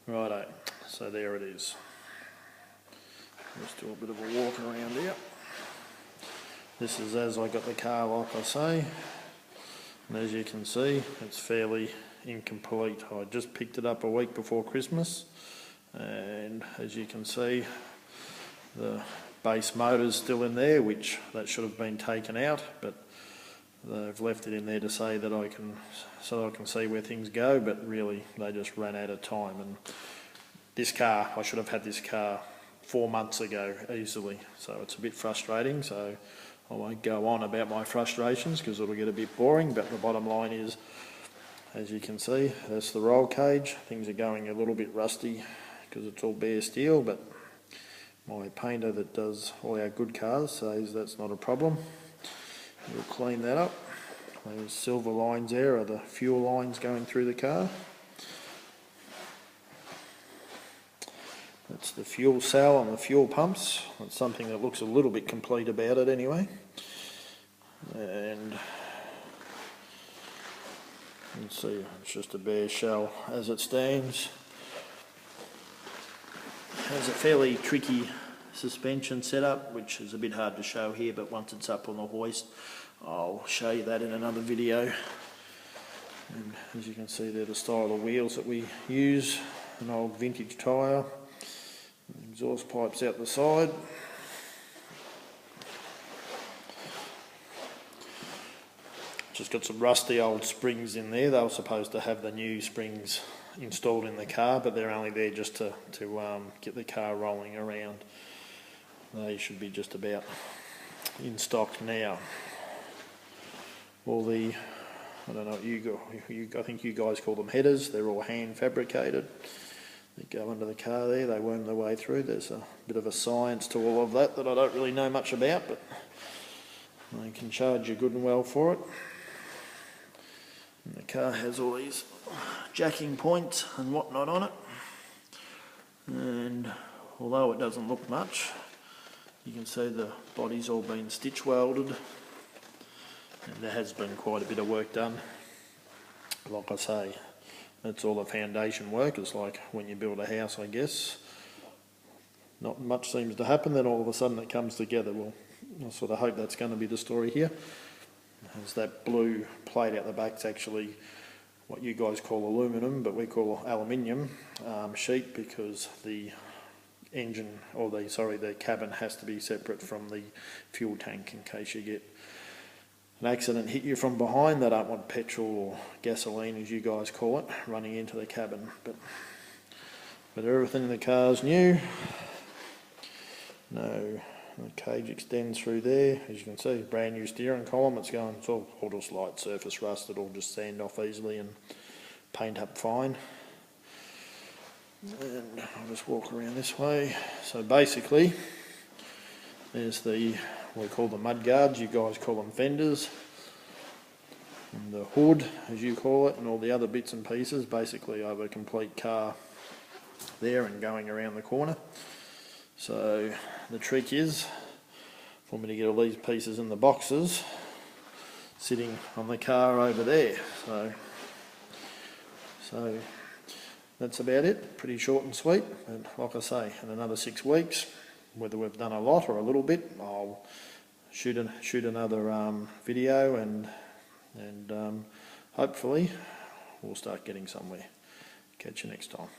Righto, so there it is. Let's do a bit of a walk around here. This is as I got the car, like I say, and as you can see, it's fairly incomplete. I just picked it up a week before Christmas, and as you can see, the base motor's still in there, which that should have been taken out, but they've left it in there to say that I can see where things go, but really they just ran out of time. And this car, I should have had this car 4 months ago easily, so it's a bit frustrating. So I won't go on about my frustrations because it'll get a bit boring, but the bottom line is, as you can see, that's the roll cage. Things are going a little bit rusty because it's all bare steel, but my painter that does all our good cars says that's not a problem. We'll clean that up. Those silver lines there are the fuel lines going through the car. That's the fuel cell and the fuel pumps. That's something that looks a little bit complete about it anyway. And you can see it's just a bare shell as it stands. It has a fairly tricky suspension setup, which is a bit hard to show here, but once it's up on the hoist, I'll show you that in another video. And as you can see, they're the style of wheels that we use, an old vintage tyre, exhaust pipes out the side. Just got some rusty old springs in there. They were supposed to have the new springs installed in the car, but they're only there just to get the car rolling around. They should be just about in stock now. All the, I don't know what I think you guys call them headers, they're all hand fabricated. They go under the car there, they worm their way through. There's a bit of a science to all of that I don't really know much about, but they can charge you good and well for it. And the car has all these jacking points and whatnot on it, and although it doesn't look much, you can see the body's all been stitch welded, and there has been quite a bit of work done. Like I say, that's all the foundation work. It's like when you build a house, I guess. Not much seems to happen, then all of a sudden it comes together. Well, I sort of hope that's going to be the story here. There's that blue plate out the back. It's actually what you guys call aluminium, but we call aluminium sheet, because the engine, or the cabin has to be separate from the fuel tank in case you get an accident hit you from behind. They don't want petrol or gasoline, as you guys call it, running into the cabin. But everything in the car's new. No, the cage extends through there. As you can see, brand new steering column. It's all just light surface rust. It'll just sand off easily and paint up fine. And I'll just walk around this way. So basically, there's we call them mud guards, you guys call them fenders, and the hood, as you call it, and all the other bits and pieces. Basically, I have a complete car there and going around the corner. So the trick is for me to get all these pieces in the boxes sitting on the car over there. So that's about it. Pretty short and sweet. And like I say, in another 6 weeks, whether we've done a lot or a little bit, I'll shoot another video, and hopefully we'll start getting somewhere. Catch you next time.